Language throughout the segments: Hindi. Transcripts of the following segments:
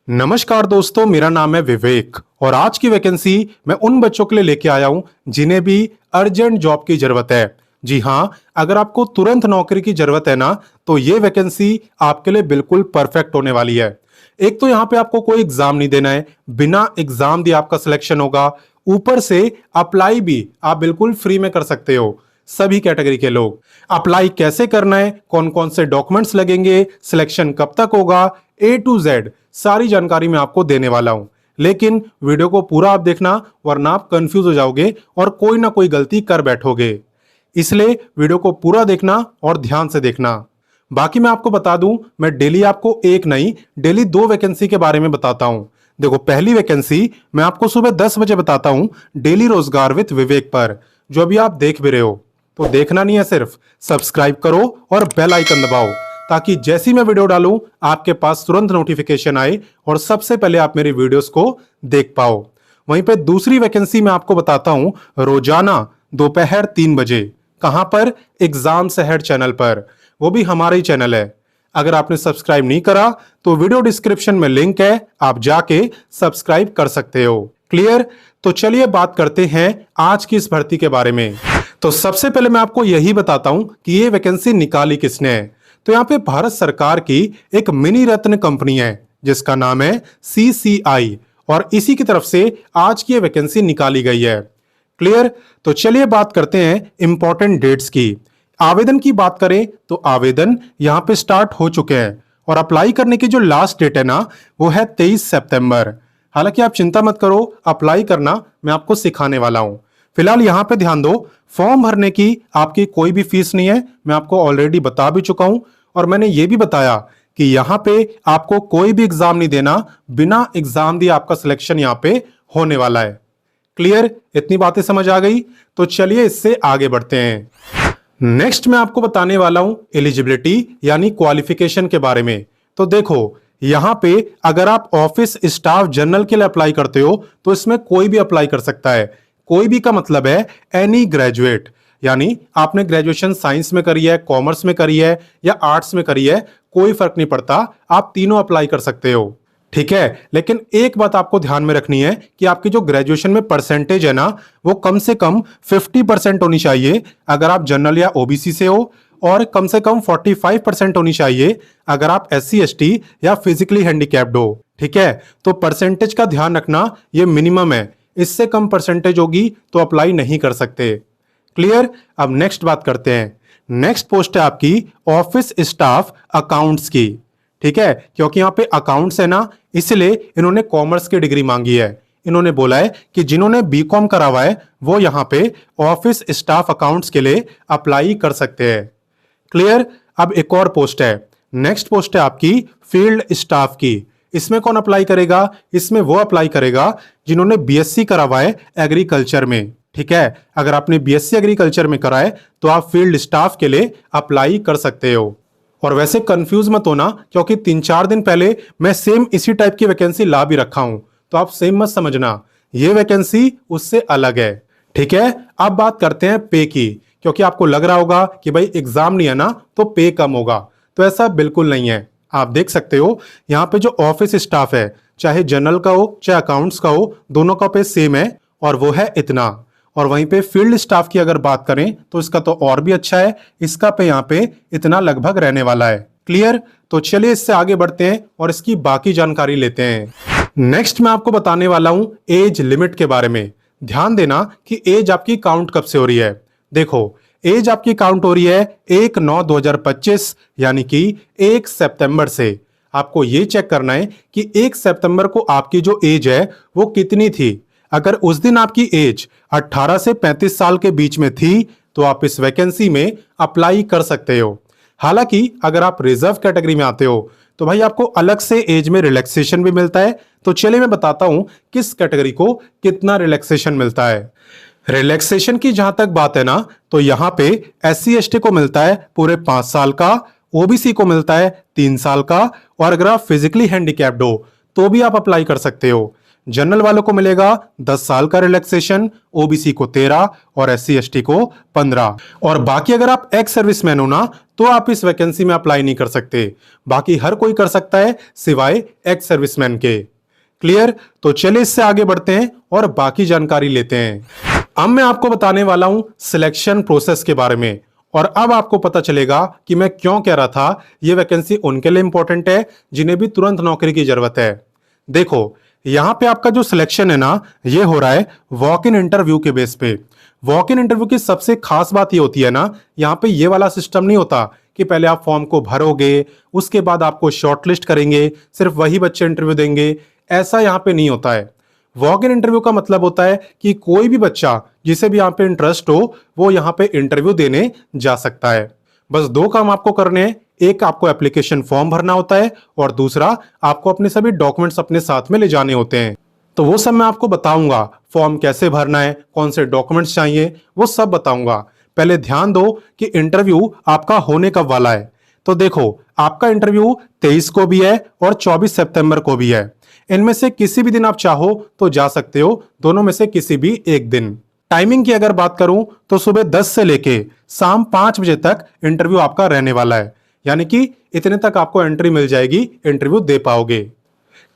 नमस्कार दोस्तों, मेरा नाम है विवेक और आज की वैकेंसी मैं उन बच्चों के लिए लेके आया हूं जिन्हें भी अर्जेंट जॉब की जरूरत है। जी हां, अगर आपको तुरंत नौकरी की जरूरत है ना, तो ये वैकेंसी आपके लिए बिल्कुल परफेक्ट होने वाली है। एक तो यहाँ पे आपको कोई एग्जाम नहीं देना है, बिना एग्जाम दिए आपका सिलेक्शन होगा। ऊपर से अप्लाई भी आप बिल्कुल फ्री में कर सकते हो। सभी कैटेगरी के लोग अप्लाई कैसे करना है, कौन कौन से डॉक्यूमेंट्स लगेंगे, सिलेक्शन कब तक होगा, A to Z सारी जानकारी मैं आपको देने वाला हूं। लेकिन वीडियो को पूरा आप देखना, वरना आप कंफ्यूज हो जाओगे और कोई ना कोई गलती कर बैठोगे। इसलिए वीडियो को पूरा देखना और ध्यान से देखना। बाकी मैं आपको बता दूं, मैं डेली आपको एक नहीं, डेली 2 वैकेंसी के बारे में बताता हूं। देखो, पहली वैकेंसी मैं आपको सुबह 10 बजे बताता हूं, डेली रोजगार विद विवेक पर, जो अभी आप देख भी रहे हो। तो देखना नहीं है, सिर्फ सब्सक्राइब करो और बेल आइकन दबाओ, ताकि जैसी मैं वीडियो डालूं आपके पास तुरंत नोटिफिकेशन आए और सबसे पहले आप मेरी वीडियोस को देख पाओ। वहीं पे दूसरी वैकेंसी मैं आपको बताता हूं, रोजाना दोपहर 3 बजे। कहां पर? एग्जाम शहर चैनल पर, वो भी हमारा ही चैनल है। अगर आपने सब्सक्राइब नहीं करा तो वीडियो डिस्क्रिप्शन में लिंक है, आप जाके सब्सक्राइब कर सकते हो। क्लियर? तो चलिए बात करते हैं आज की इस भर्ती के बारे में। तो सबसे पहले मैं आपको यही बताता हूं कि ये वैकेंसी निकाली किसने है। तो यहाँ पे भारत सरकार की एक मिनी रत्न कंपनी है जिसका नाम है CCI, और इसी की तरफ से आज की ये वैकेंसी निकाली गई है। क्लियर? तो चलिए बात करते हैं इंपॉर्टेंट डेट्स की। आवेदन की बात करें तो आवेदन यहाँ पे स्टार्ट हो चुके हैं और अप्लाई करने की जो लास्ट डेट है ना, वो है 23 सितंबर। हालांकि आप चिंता मत करो, अप्लाई करना मैं आपको सिखाने वाला हूं। फिलहाल यहाँ पे ध्यान दो, फॉर्म भरने की आपकी कोई भी फीस नहीं है, मैं आपको ऑलरेडी बता भी चुका हूं। और मैंने ये भी बताया कि यहाँ पे आपको कोई भी एग्जाम नहीं देना, बिना एग्जाम दिए आपका सिलेक्शन यहाँ पे होने वाला है। क्लियर? इतनी बातें समझ आ गई? तो चलिए इससे आगे बढ़ते हैं। नेक्स्ट मैं आपको बताने वाला हूं एलिजिबिलिटी यानी क्वालिफिकेशन के बारे में। तो देखो, यहां पे अगर आप ऑफिस स्टाफ जनरल के लिए अप्लाई करते हो तो इसमें कोई भी अप्लाई कर सकता है। कोई भी का मतलब है एनी ग्रेजुएट, यानी आपने ग्रेजुएशन साइंस में करी है, कॉमर्स में करी है या आर्ट्स में करी है, कोई फर्क नहीं पड़ता, आप तीनों अप्लाई कर सकते हो। ठीक है, लेकिन एक बात आपको ध्यान में रखनी है कि आपकी जो ग्रेजुएशन में परसेंटेज है ना, वो कम से कम 50% होनी चाहिए अगर आप जनरल या ओबीसी से हो, और कम से कम 45% होनी चाहिए अगर आप SC ST या फिजिकली हैंडीकैप्ड हो। ठीक है, तो परसेंटेज का ध्यान रखना, ये मिनिमम है, इससे कम परसेंटेज होगी तो अप्लाई नहीं कर सकते। क्लियर? अब नेक्स्ट बात करते हैं। नेक्स्ट पोस्ट है आपकी ऑफिस स्टाफ अकाउंट्स की। ठीक है, क्योंकि यहाँ पे अकाउंट्स है ना, इसलिए इन्होंने कॉमर्स की डिग्री मांगी है। इन्होंने बोला है कि जिन्होंने बीकॉम करा हुआ है वो यहाँ पे ऑफिस स्टाफ अकाउंट्स के लिए अप्लाई कर सकते हैं। क्लियर? अब एक और पोस्ट है, नेक्स्ट पोस्ट है आपकी फील्ड स्टाफ की। इसमें कौन अप्लाई करेगा? इसमें वो अप्लाई करेगा जिन्होंने BSc करा हुआ है एग्रीकल्चर में। ठीक है, अगर आपने BSc एग्रीकल्चर में करा है तो आप फील्ड स्टाफ के लिए अप्लाई कर सकते हो। और वैसे कंफ्यूज मत होना, क्योंकि 3-4 दिन पहले मैं सेम इसी टाइप की वैकेंसी ला भी रखा हूं, तो आप सेम मत समझना, ये वैकेंसी उससे अलग है। ठीक है, अब बात करते हैं पे की, क्योंकि आपको लग रहा होगा कि भाई एग्जाम नहीं है ना तो पे कम होगा, तो ऐसा बिल्कुल नहीं है। आप देख सकते हो यहाँ पे जो ऑफिस स्टाफ है, चाहे जनरल का हो चाहे अकाउंट्स का हो, दोनों का पे सेम है और वो है इतना। और वहीं पे फील्ड स्टाफ की अगर बात करें तो इसका तो और भी अच्छा है, इसका पे यहाँ पे इतना लगभग रहने वाला है। क्लियर? तो चलिए इससे आगे बढ़ते हैं और इसकी बाकी जानकारी लेते हैं। नेक्स्ट मैं आपको बताने वाला हूं एज लिमिट के बारे में। ध्यान देना कि एज आपकी काउंट कब से हो रही है। देखो, एज आपकी काउंट हो रही है 1/9/2025, यानी कि 1 सितंबर से। आपको ये चेक करना है कि 1 सितंबर को आपकी जो एज है वो कितनी थी। अगर उस दिन आपकी एज 18 से 35 साल के बीच में थी तो आप इस वैकेंसी में अप्लाई कर सकते हो। हालांकि अगर आप रिजर्व कैटेगरी में आते हो तो भाई आपको अलग से एज में रिलैक्सेशन भी मिलता है। तो चलिए मैं बताता हूं किस कैटेगरी को कितना रिलैक्सेशन मिलता है। रिलैक्सेशन की जहां तक बात है ना, तो यहां पे SC ST को मिलता है पूरे 5 साल का, OBC को मिलता है 3 साल का, और अगर आप फिजिकली हैंडीकैप्ड हो तो भी आप अप्लाई कर सकते हो। जनरल वालों को मिलेगा 10 साल का रिलैक्सेशन, ओबीसी को 13 और एससी एसटी को 15। और बाकी अगर आप एक्स सर्विसमैन हो ना तो आप इस वैकेंसी में अप्लाई नहीं कर सकते। बाकी हर कोई कर सकता है सिवाय एक्स सर्विसमैन के। क्लियर? तो चलिए इससे आगे बढ़ते हैं और बाकी जानकारी लेते हैं। अब मैं आपको बताने वाला हूं सिलेक्शन प्रोसेस के बारे में, और अब आपको पता चलेगा कि मैं क्यों कह रहा था यह वैकेंसी उनके लिए इंपॉर्टेंट है जिन्हें भी तुरंत नौकरी की जरूरत है। देखो, यहां पे आपका जो सिलेक्शन है ना, ये हो रहा है वॉक इन इंटरव्यू के बेस पे। वॉक इन इंटरव्यू की सबसे खास बात ये होती है ना, यहाँ पे ये वाला सिस्टम नहीं होता कि पहले आप फॉर्म को भरोगे, उसके बाद आपको शॉर्टलिस्ट करेंगे, सिर्फ वही बच्चे इंटरव्यू देंगे। ऐसा यहाँ पे नहीं होता है। वॉक इन इंटरव्यू का मतलब होता है कि कोई भी बच्चा जिसे भी यहाँ पे इंटरेस्ट हो वो यहाँ पे इंटरव्यू देने जा सकता है। बस दो काम आपको करने हैं, एक आपको एप्लीकेशन फॉर्म भरना होता है और दूसरा आपको अपने सभी डॉक्यूमेंट्स अपने साथ में ले जाने होते हैं। तो वो सब मैं आपको बताऊंगा, फॉर्म कैसे भरना है, कौन से डॉक्यूमेंट्स चाहिए, वो सब बताऊंगा। पहले ध्यान दो कि इंटरव्यू आपका होने कब वाला है। तो देखो, आपका इंटरव्यू 23 को भी है और 24 सितंबर को भी है। इनमें से किसी भी दिन आप चाहो तो जा सकते हो, दोनों में से किसी भी एक दिन। टाइमिंग की अगर बात करूं तो सुबह 10 से लेके शाम 5 बजे तक इंटरव्यू आपका रहने वाला है, यानी कि इतने तक आपको एंट्री मिल जाएगी, इंटरव्यू दे पाओगे।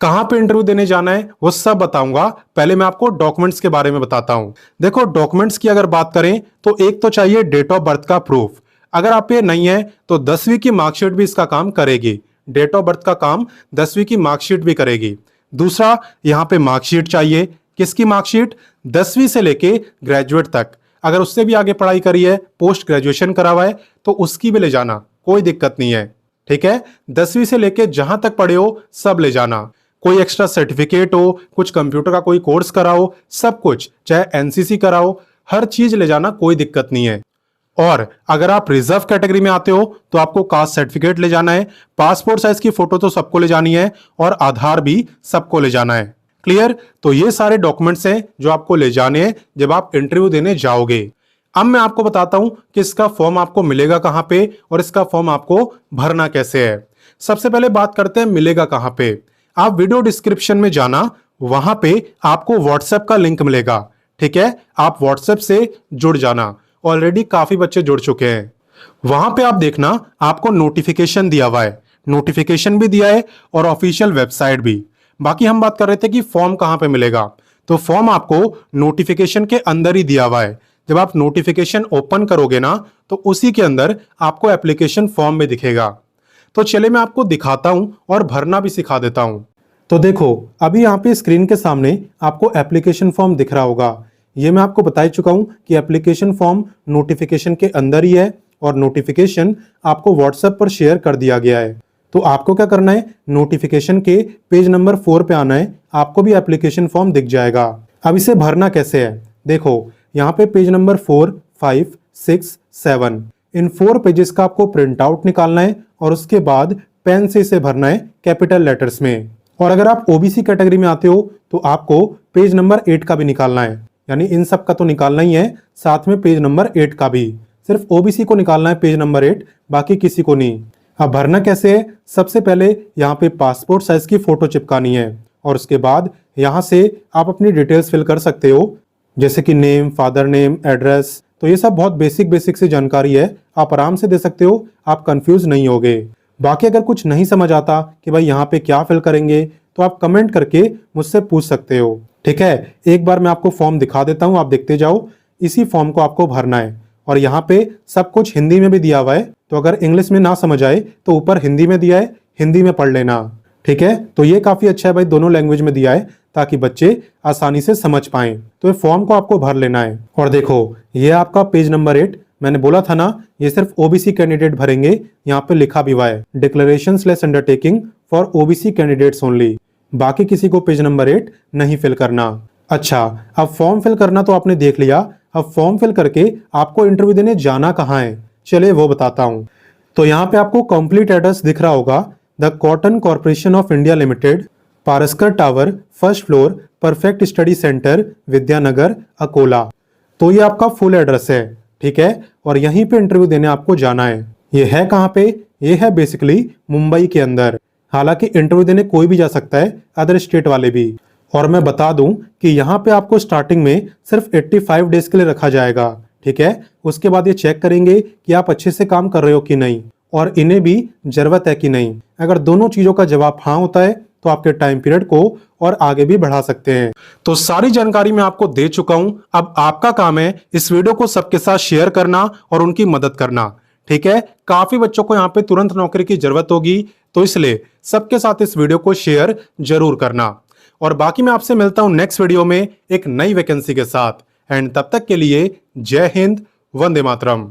कहां पे इंटरव्यू देने जाना है वो सब बताऊंगा। पहले मैं आपको डॉक्यूमेंट्स के बारे में बताता हूं। देखो, डॉक्यूमेंट्स की अगर बात करें तो एक तो चाहिए डेट ऑफ बर्थ का प्रूफ। अगर आप ये नहीं है तो 10वीं की मार्कशीट भी इसका काम करेगी। डेट ऑफ बर्थ का काम 10वीं की मार्कशीट भी करेगी। दूसरा, यहाँ पे मार्कशीट चाहिए। किसकी मार्कशीट? 10वीं से लेके ग्रेजुएट तक। अगर उससे भी आगे पढ़ाई करी है, पोस्ट ग्रेजुएशन करा हुआ है, तो उसकी भी ले जाना, कोई दिक्कत नहीं है। ठीक है? 10वीं से लेके जहां तक पढ़े हो सब ले जाना। कोई एक्स्ट्रा सर्टिफिकेट हो, कुछ कंप्यूटर का कोई कोर्स कराओ, सब कुछ, चाहे एनसीसी कराओ, हर चीज ले जाना, कोई दिक्कत नहीं है। और अगर आप रिजर्व कैटेगरी में आते हो तो आपको कास्ट सर्टिफिकेट ले जाना है, पासपोर्ट साइज की फोटो तो सबको ले जानी है और आधार भी सबको ले जाना है। क्लियर? तो ये सारे डॉक्यूमेंट्स हैं जो आपको ले जाने हैं जब आप इंटरव्यू देने जाओगे। अब मैं आपको बताता हूं कि इसका फॉर्म आपको मिलेगा कहां पे और इसका फॉर्म आपको भरना कैसे है। सबसे पहले बात करते हैं मिलेगा कहां पे। आप वीडियो डिस्क्रिप्शन में जाना, वहां पे आपको व्हाट्सएप का लिंक मिलेगा। ठीक है? आप व्हाट्सएप से जुड़ जाना। ऑलरेडी काफी बच्चे जुड़ चुके हैं। वहां पे आप देखना, आपको नोटिफिकेशन दिया हुआ है, नोटिफिकेशन भी दिया है और ऑफिशियल वेबसाइट भी। बाकी हम बात कर रहे थे कि फॉर्म कहां पे मिलेगा। तो फॉर्म आपको नोटिफिकेशन के अंदर ही दिया हुआ है। जब आप नोटिफिकेशन ओपन करोगे ना तो उसी के अंदर आपको एप्लीकेशन फॉर्म में दिखेगा। तो चले मैं आपको दिखाता हूं और भरना भी सिखा देता हूं। तो देखो, अभी यहाँ पे स्क्रीन के सामने आपको एप्लीकेशन फॉर्म दिख रहा होगा। ये मैं आपको बता ही चुका हूं कि एप्लीकेशन फॉर्म नोटिफिकेशन के अंदर ही है और नोटिफिकेशन आपको व्हाट्सएप पर शेयर कर दिया गया है। तो आपको क्या करना है, नोटिफिकेशन के पेज नंबर 4 पे आना है, आपको भी एप्लीकेशन फॉर्म दिख जाएगा। अब इसे भरना कैसे है, देखो यहाँ पे पेज नंबर 4, 5, 6, 7, इन 4 पेजेस का आपको प्रिंट आउट निकालना है और उसके बाद पेन से इसे भरना है कैपिटल लेटर्स में। और अगर आप ओबीसी कैटेगरी में आते हो तो आपको पेज नंबर 8 का भी निकालना है, यानी इन सब का तो निकालना ही है, साथ में पेज नंबर 8 का भी। सिर्फ ओबीसी को निकालना है पेज नंबर 8, बाकी किसी को नहीं। अब भरना कैसे है, सबसे पहले यहाँ पे पासपोर्ट साइज की फोटो चिपकानी है और उसके बाद यहाँ से आप अपनी डिटेल्स फिल कर सकते हो, जैसे कि नेम, फादर नेम, एड्रेस। तो ये सब बहुत बेसिक सी जानकारी है, आप आराम से दे सकते हो, आप कंफ्यूज नहीं होगे। बाकी अगर कुछ नहीं समझ आता कि भाई यहाँ पे क्या फिल करेंगे तो आप कमेंट करके मुझसे पूछ सकते हो। ठीक है? एक बार मैं आपको फॉर्म दिखा देता हूँ, आप देखते जाओ। इसी फॉर्म को आपको भरना है और यहाँ पे सब कुछ हिंदी में भी दिया हुआ है, तो अगर इंग्लिश में ना समझ आए तो ऊपर हिंदी में दिया है, हिंदी में पढ़ लेना। ठीक है? तो ये काफी अच्छा है भाई, दोनों लैंग्वेज में दिया है ताकि बच्चे आसानी से समझ पाएं। तो ये फॉर्म को आपको भर लेना है। और देखो, ये आपका पेज नंबर 8, मैंने बोला था ना ये सिर्फ ओबीसी कैंडिडेट भरेंगे, यहाँ पे लिखा भी हुआ है डिक्लेरेशन/अंडरटेकिंग फॉर ओबीसी कैंडिडेट्स ओनली। बाकी किसी को पेज नंबर 8 नहीं फिल करना। अच्छा, अब फॉर्म फिल करना तो आपने देख लिया, अब फॉर्म फिल करके आपको इंटरव्यू देने जाना कहाँ है, चलिए वो बताता हूँ। तो यहाँ पे आपको कंप्लीट एड्रेस दिख रहा होगा, the cotton corporation of India limited, Paraskar tower, first floor, perfect study centre, Vidyanagar, Akola. तो ये आपका फुल एड्रेस है। ठीक है? और यहीं पे इंटरव्यू देने आपको जाना है। ये है कहाँ पे, ये है बेसिकली मुंबई के अंदर। हालांकि इंटरव्यू देने कोई भी जा सकता है, अदर स्टेट वाले भी। और मैं बता दूं कि यहाँ पे आपको स्टार्टिंग में सिर्फ 85 डेज के लिए रखा जाएगा, ठीक है। उसके बाद ये चेक करेंगे कि आप अच्छे से काम कर रहे हो कि नहीं और इन्हें भी जरूरत है कि नहीं। अगर दोनों चीजों का जवाब हाँ होता है तो आपके टाइम पीरियड को और आगे भी बढ़ा सकते हैं। तो सारी जानकारी मैं आपको दे चुका हूं। अब आपका काम है इस वीडियो को सबके साथ शेयर करना और उनकी मदद करना, ठीक है। काफी बच्चों को यहाँ पे तुरंत नौकरी की जरूरत होगी, तो इसलिए सबके साथ इस वीडियो को शेयर जरूर करना। और बाकी मैं आपसे मिलता हूं नेक्स्ट वीडियो में एक नई वैकेंसी के साथ। एंड तब तक के लिए जय हिंद, वंदे मातरम।